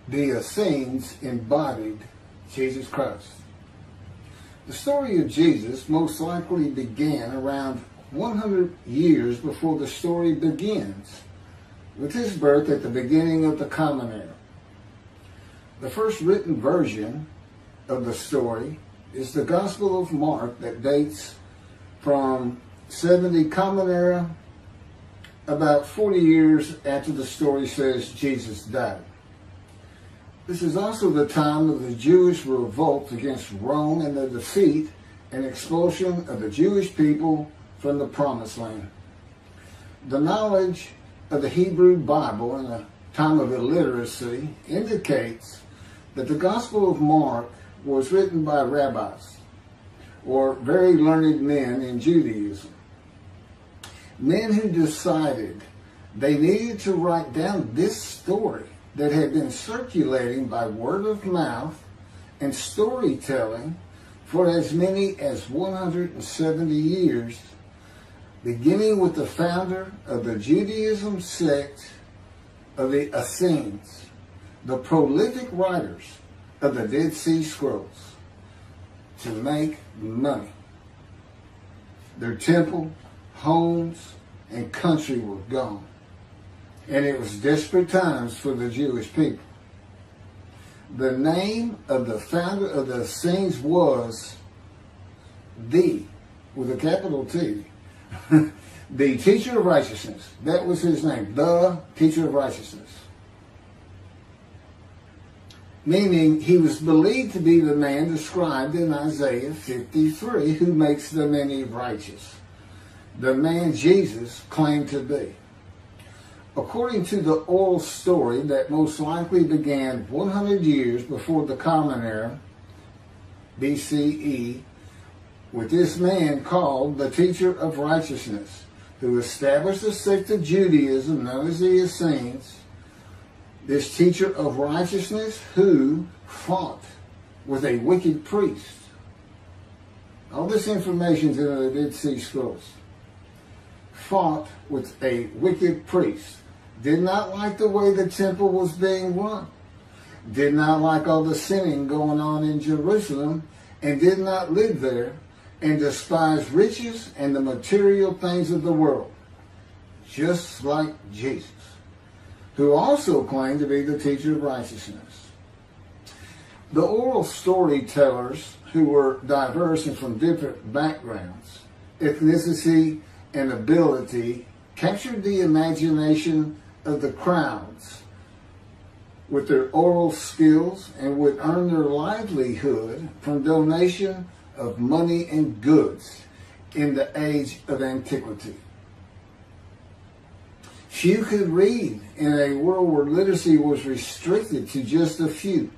the Essenes embodied Jesus Christ. The story of Jesus most likely began around 100 years before the story begins, with his birth at the beginning of the Common Era. The first written version of the story is the Gospel of Mark that dates from 70 Common Era, about 40 years after the story says Jesus died. This is also the time of the Jewish revolt against Rome and the defeat and expulsion of the Jewish people from the Promised Land. The knowledge of the Hebrew Bible in a time of illiteracy indicates that the Gospel of Mark was written by rabbis, or very learned men in Judaism. Men who decided they needed to write down this story that had been circulating by word of mouth and storytelling for as many as 170 years, beginning with the founder of the Judaism sect of the Essenes, the prolific writers of the Dead Sea Scrolls, to make money. Their temple, homes, and country were gone. And it was desperate times for the Jewish people. The name of the founder of the Essenes was with a capital T, the teacher of righteousness. That was his name, the teacher of righteousness. Meaning he was believed to be the man described in Isaiah 53 who makes the many righteous. The man Jesus claimed to be. According to the oral story that most likely began 100 years before the Common Era, BCE, with this man called the teacher of righteousness, who established a sect of Judaism known as the Essenes, this teacher of righteousness who fought with a wicked priest. All this information is in the Dead Sea Scrolls. Fought with a wicked priest. Did not like the way the temple was being run. Did not like all the sinning going on in Jerusalem, and did not live there, and despised riches and the material things of the world, just like Jesus, who also claimed to be the teacher of righteousness. The oral storytellers, who were diverse and from different backgrounds, ethnicity, and ability, captured the imagination of the crowds with their oral skills and would earn their livelihood from donation of money and goods in the age of antiquity. Few could read in a world where literacy was restricted to just a few,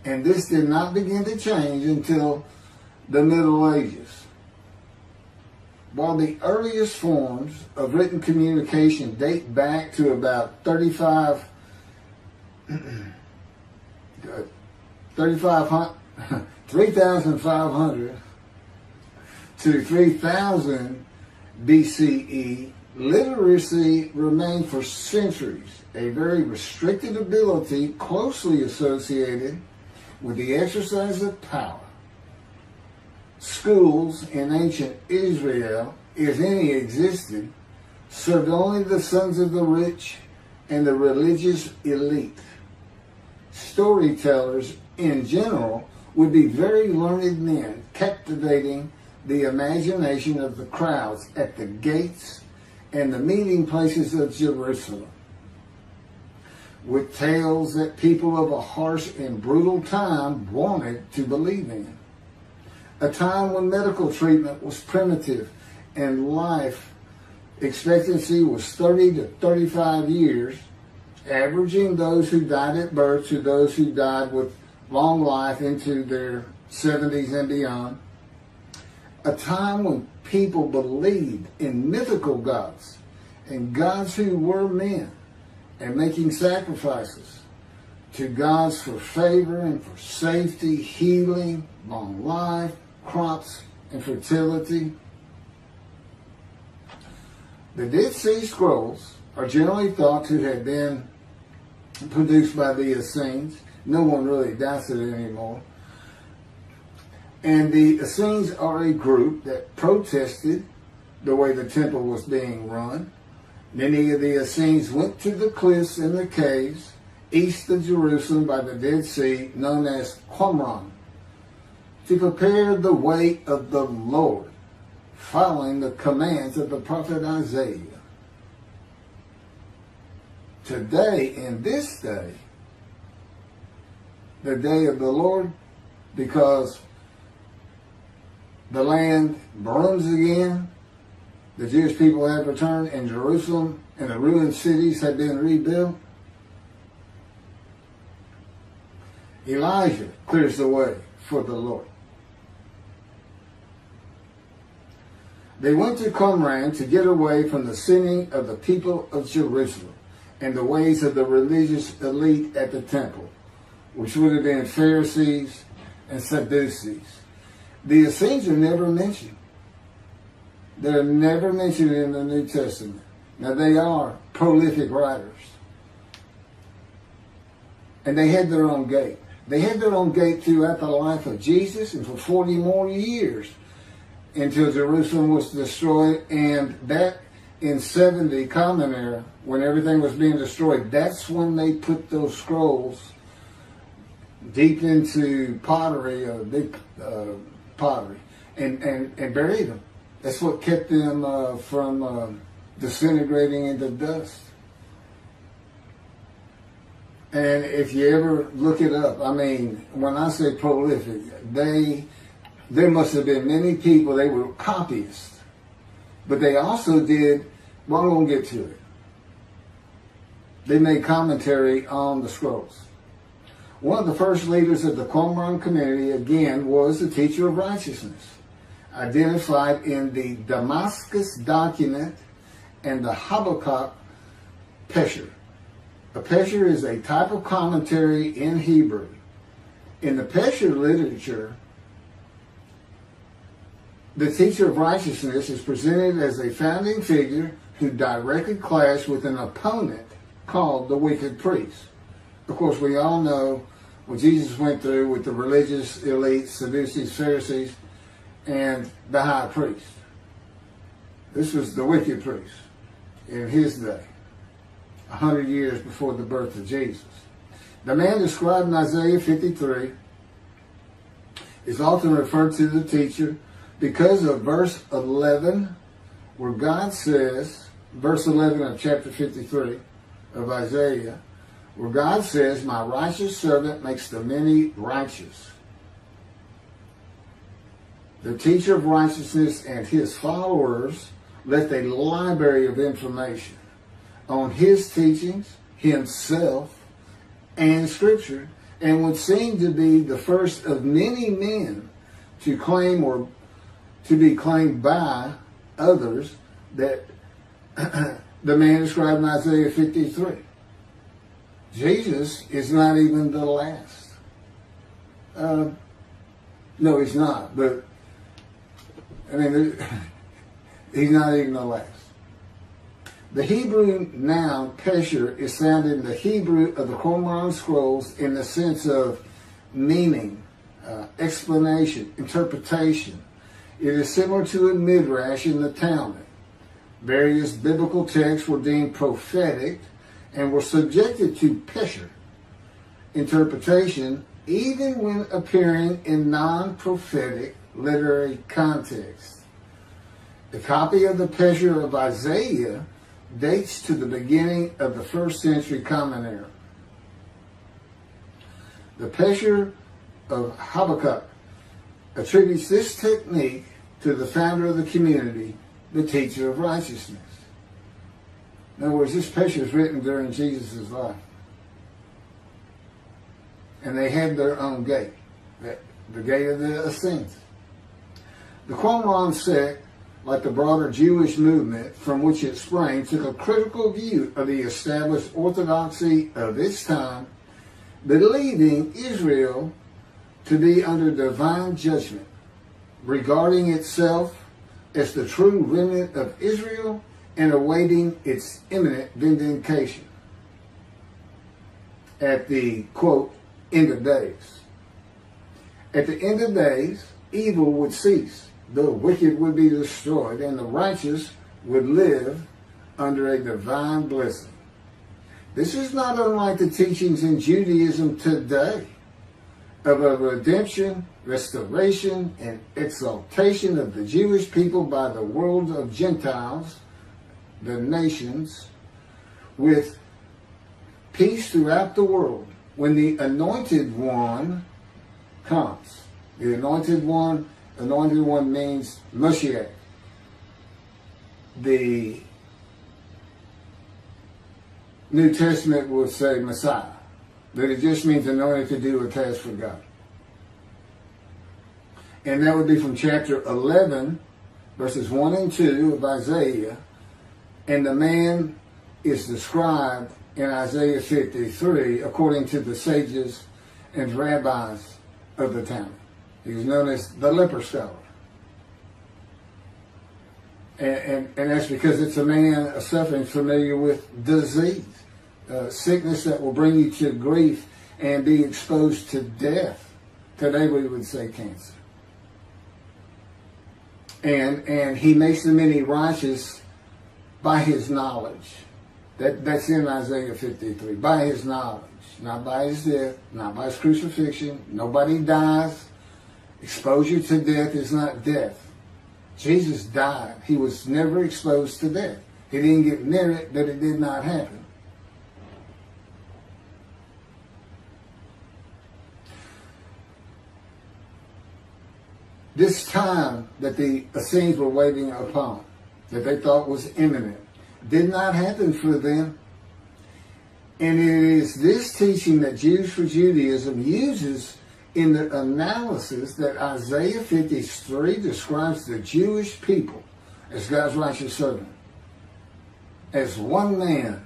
and this did not begin to change until the Middle Ages. While the earliest forms of written communication date back to about 3,500 to 3,000 BCE, literacy remained for centuries a very restricted ability closely associated with the exercise of power. Schools in ancient Israel, if any existed, served only the sons of the rich and the religious elite. Storytellers, in general, would be very learned men, captivating the imagination of the crowds at the gates and the meeting places of Jerusalem, with tales that people of a harsh and brutal time wanted to believe in. A time when medical treatment was primitive and life expectancy was 30 to 35 years, averaging those who died at birth to those who died with long life into their 70s and beyond. A time when people believed in mythical gods and gods who were men and making sacrifices to gods for favor and for safety, healing, long life, crops, and fertility. The Dead Sea Scrolls are generally thought to have been produced by the Essenes. No one really doubts it anymore. And the Essenes are a group that protested the way the temple was being run. Many of the Essenes went to the cliffs and the caves east of Jerusalem by the Dead Sea, known as Qumran, to prepare the way of the Lord, following the commands of the prophet Isaiah. Today, in this day, the day of the Lord, because the land burns again, the Jewish people have returned, and Jerusalem and the ruined cities have been rebuilt. Elijah clears the way for the Lord. They went to Qumran to get away from the sinning of the people of Jerusalem and the ways of the religious elite at the temple, which would have been Pharisees and Sadducees. The Essenes are never mentioned. They're never mentioned in the New Testament. Now, they are prolific writers. And they had their own gate. They had their own gate throughout the life of Jesus and for 40 more years until Jerusalem was destroyed. And that in 70 Common Era, when everything was being destroyed, that's when they put those scrolls deep into pottery, big pottery, and buried them. That's what kept them from disintegrating into dust. And if you ever look it up, I mean, when I say prolific, there must have been many people, they were copyists. But they also did, well, I'm going to get to it. They made commentary on the scrolls. One of the first leaders of the Qumran community, again, was the teacher of righteousness, identified in the Damascus document and the Habakkuk Pesher. A Pesher is a type of commentary in Hebrew. In the Pesher literature, the teacher of righteousness is presented as a founding figure who directly clashed with an opponent called the wicked priest. Of course, we all know what Jesus went through with the religious elite, Sadducees, Pharisees, and the high priest. This was the wicked priest in his day, 100 years before the birth of Jesus. The man described in Isaiah 53 is often referred to the teacher because of verse 11, where God says, verse 11 of chapter 53 of Isaiah, where God says, "My righteous servant makes the many righteous." The teacher of righteousness and his followers left a library of information on his teachings, himself, and Scripture, and would seem to be the first of many men to claim or to be claimed by others that the man described in Isaiah 53. Jesus is not even the last. No, he's not, but I mean, he's not even the last. The Hebrew noun pesher is found in the Hebrew of the Qumran scrolls in the sense of meaning, explanation, interpretation. It is similar to a midrash in the Talmud. Various biblical texts were deemed prophetic and were subjected to pesher interpretation even when appearing in non-prophetic literary context. The copy of the pesher of Isaiah dates to the beginning of the 1st century Common Era. The pesher of Habakkuk attributes this technique to the founder of the community, the teacher of righteousness. In other words, this pesher is written during Jesus' life. And they had their own gate, the gate of the Essenes. The Qumran sect, like the broader Jewish movement from which it sprang, took a critical view of the established orthodoxy of its time, believing Israel to be under divine judgment, regarding itself as the true remnant of Israel and awaiting its imminent vindication. at the, quote, end of days. At the end of days, evil would cease, the wicked would be destroyed, and the righteous would live under a divine blessing. This is not unlike the teachings in Judaism today of a redemption, restoration, and exaltation of the Jewish people by the world of Gentiles, the nations, with peace throughout the world when the Anointed One comes. The Anointed One means Mashiach. The New Testament will say Messiah, but it just means anointed to do a task for God. And that would be from chapter 11, verses 1 and 2 of Isaiah. And the man is described in Isaiah 53 according to the sages and rabbis of the time. He was known as the leper scholar. And that's because it's a man suffering familiar with disease, sickness that will bring you to grief and be exposed to death. Today we would say cancer. And he makes the many righteous by his knowledge. That's in Isaiah 53. By his knowledge. Not by his death. Not by his crucifixion. Nobody dies. Exposure to death is not death. Jesus died. He was never exposed to death. He didn't get near it, but it did not happen. This time that the Essenes were waiting upon, that they thought was imminent, did not happen for them. And it is this teaching that Jews for Judaism uses in the analysis that Isaiah 53 describes the Jewish people as God's righteous servant, as one man,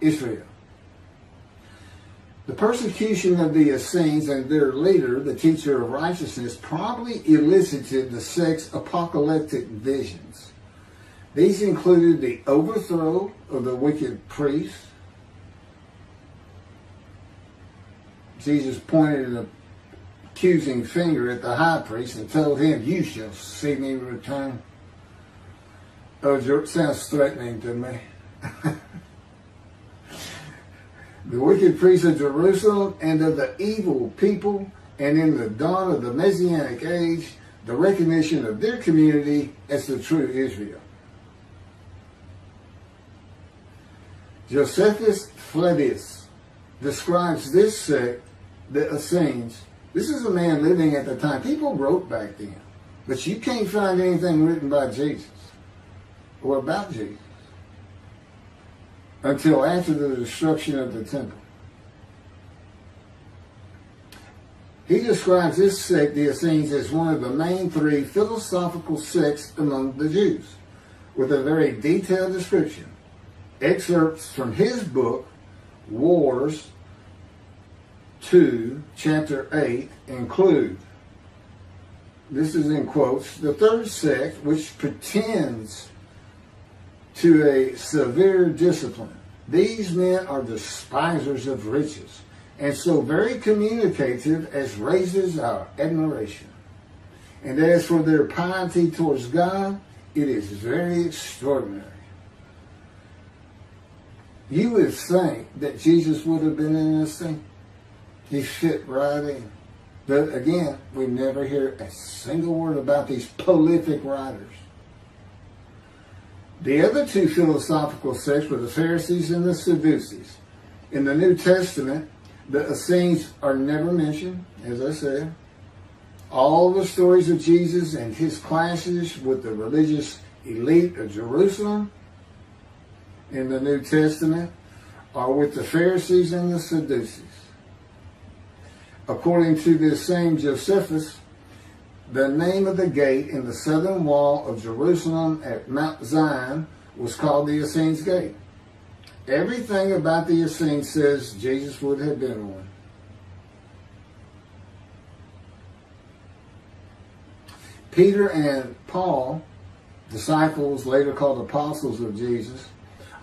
Israel. The persecution of the Essenes and their leader, the teacher of righteousness, probably elicited the sect's apocalyptic visions. These included the overthrow of the wicked priests. Jesus pointed an accusing finger at the high priest and told him, "You shall see me return." Oh, it sounds threatening to me. The wicked priests of Jerusalem and of the evil people, and in the dawn of the Messianic age, the recognition of their community as the true Israel. Josephus Flavius describes this sect, the Essenes. This is a man living at the time. People wrote back then, but you can't find anything written by Jesus or about Jesus until after the destruction of the temple. He describes this sect, the Essenes, as one of the main three philosophical sects among the Jews, with a very detailed description. Excerpts from his book, Wars 2, chapter 8, include, this is in quotes, the third sect, which pretends to a severe discipline. These men are despisers of riches, and so very communicative as raises our admiration. And as for their piety towards God, it is very extraordinary. You would think that Jesus would have been in this thing. He fit right in. But again, we never hear a single word about these prolific writers. The other two philosophical sects were the Pharisees and the Sadducees. In the New Testament, the Essenes are never mentioned, as I said. All the stories of Jesus and his clashes with the religious elite of Jerusalem in the New Testament are with the Pharisees and the Sadducees. According to this same Josephus, the name of the gate in the southern wall of Jerusalem at Mount Zion was called the Essenes Gate. Everything about the Essenes says Jesus would have been one. Peter and Paul, disciples later called apostles of Jesus,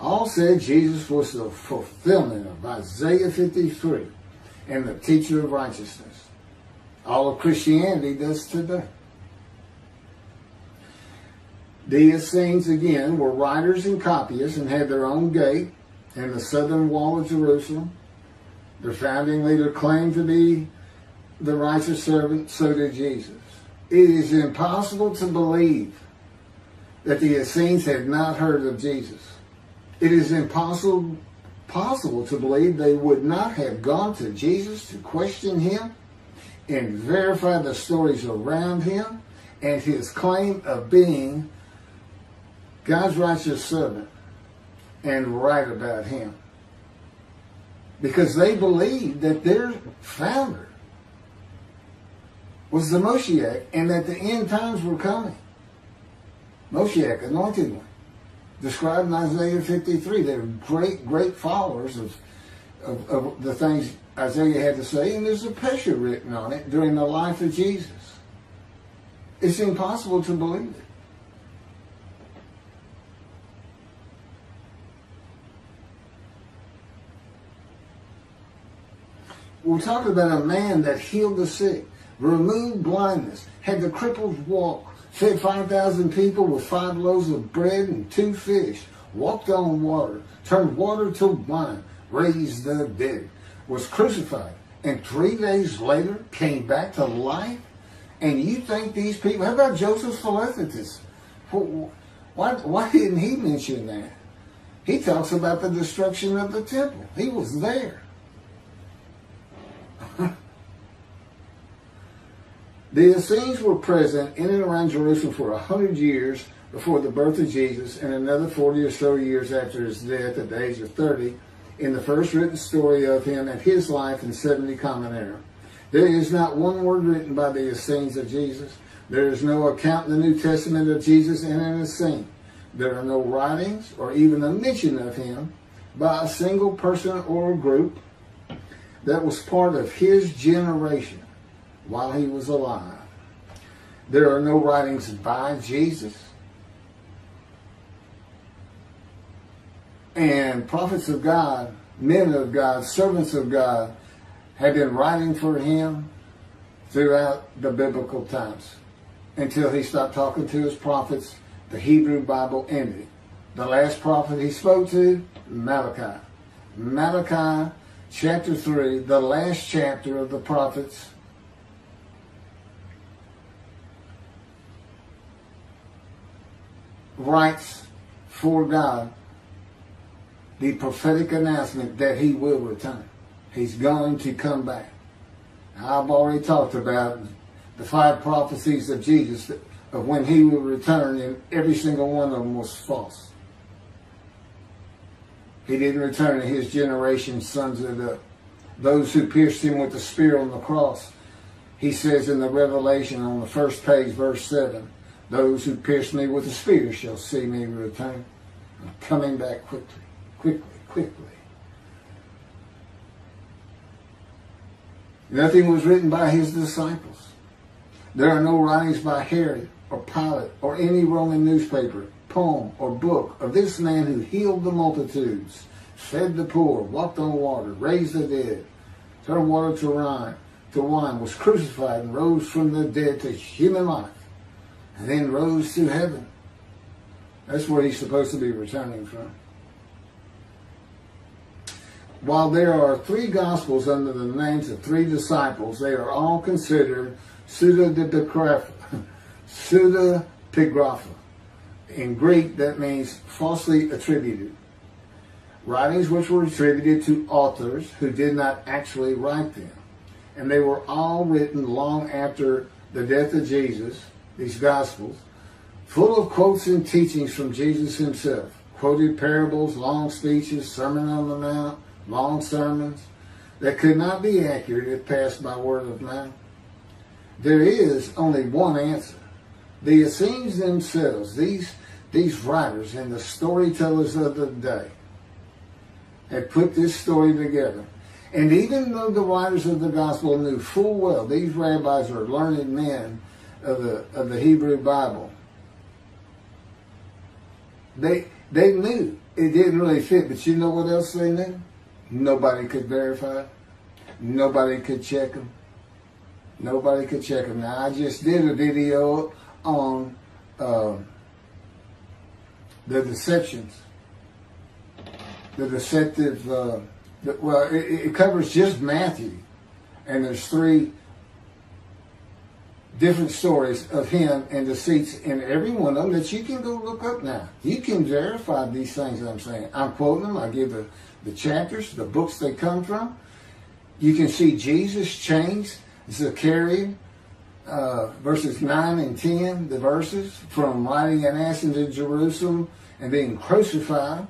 all said Jesus was the fulfillment of Isaiah 53 and the teacher of righteousness. All of Christianity does today. The Essenes, again, were writers and copyists and had their own gate in the southern wall of Jerusalem. Their founding leader claimed to be the righteous servant, so did Jesus. It is impossible to believe that the Essenes had not heard of Jesus. It is impossible to believe they would not have gone to Jesus to question him and verify the stories around him and his claim of being God's righteous servant and right about him. Because they believed that their founder was the Moshiach and that the end times were coming. Moshiach, anointed one, described in Isaiah 53. They're great followers of the things Isaiah had to say, and there's a picture written on it during the life of Jesus. It's impossible to believe it. We're talking about a man that healed the sick, removed blindness, had the cripples walk, fed 5,000 people with 5 loaves of bread and 2 fish, walked on water, turned water to wine, raised the dead, was crucified, and 3 days later came back to life? And you think these people, how about Joseph Philadelphus? Why didn't he mention that? He talks about the destruction of the temple. He was there. The Essenes were present in and around Jerusalem for 100 years before the birth of Jesus and another 40 or so years after his death at the age of 30 in the first written story of him and his life in 70 Common Era. There is not one word written by the Essenes of Jesus. There is no account in the New Testament of Jesus and an Essene. There are no writings or even a mention of him by a single person or group that was part of his generation while he was alive. There are no writings by Jesus. And prophets of God, men of God, servants of God have been writing for him throughout the biblical times until he stopped talking to his prophets. The Hebrew Bible ended. The last prophet he spoke to, Malachi. Malachi chapter 3, the last chapter of the prophets, writes for God the prophetic announcement that he will return. He's going to come back. Now, I've already talked about the 5 prophecies of Jesus of when he will return, and every single one of them was false. He didn't return, and his generation sums it up. Those who pierced him with the spear on the cross, he says in the Revelation on the first page, verse 7, those who pierced me with the spear shall see me return. I'm coming back quickly. Nothing was written by his disciples. There are no writings by Herod or Pilate or any Roman newspaper, poem, or book of this man who healed the multitudes, fed the poor, walked on water, raised the dead, turned water to wine, was crucified and rose from the dead to human life, and then rose to heaven. That's where he's supposed to be returning from. While there are 3 Gospels under the names of 3 disciples, they are all considered pseudepigrapha. In Greek, that means falsely attributed. Writings which were attributed to authors who did not actually write them. And they were all written long after the death of Jesus, these Gospels, full of quotes and teachings from Jesus himself. Quoted parables, long speeches, Sermon on the Mount, long sermons that could not be accurate if passed by word of mouth. There is only one answer. The Essenes themselves, these writers and the storytellers of the day, had put this story together. And even though the writers of the gospel knew full well these rabbis are learned men of the Hebrew Bible, they knew it didn't really fit. But you know what else they knew? Nobody could verify it. Nobody could check them. Nobody could check them. Now, I just did a video on the deceptions. The deceptive, it covers just Matthew. And there's 3 different stories of him and deceits in every one of them that you can go look up now. You can verify these things that I'm saying. I'm quoting them. I give the chapters, the books they come from. You can see Jesus changed Zechariah, verses 9 and 10, the verses, from riding an ass into Jerusalem and being crucified,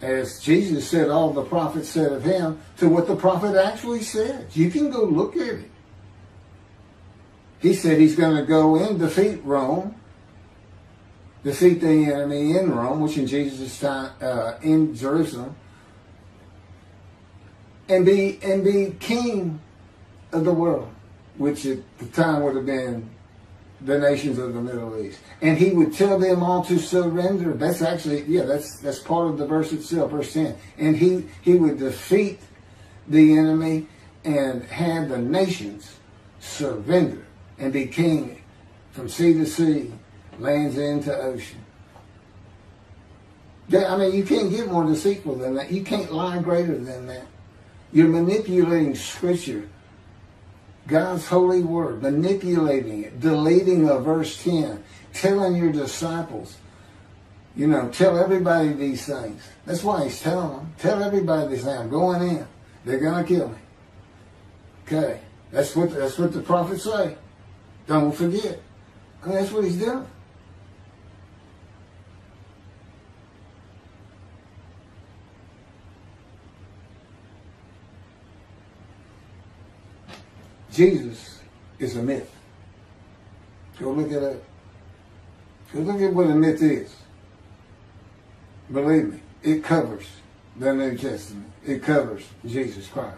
as Jesus said all the prophets said of him, to what the prophet actually said. You can go look at it. He said he's going to go in, defeat Rome, defeat the enemy in Rome, which in Jesus' time, in Jerusalem, and be king of the world, which at the time would have been the nations of the Middle East. And he would tell them all to surrender. That's actually, that's part of the verse itself, verse 10. And he would defeat the enemy and have the nations surrender and be king from sea to sea, lands into ocean. I mean, you can't get more deceitful than that. You can't lie greater than that. You're manipulating Scripture, God's holy word, manipulating it, deleting a verse 10, telling your disciples, tell everybody these things. That's why he's telling them. Tell everybody these things. I'm going in. They're going to kill me. Okay. That's what the prophets say. Don't forget. I mean, that's what he's doing. Jesus is a myth. Go look at it. Go look at what a myth is. Believe me, it covers the New Testament. It covers Jesus Christ.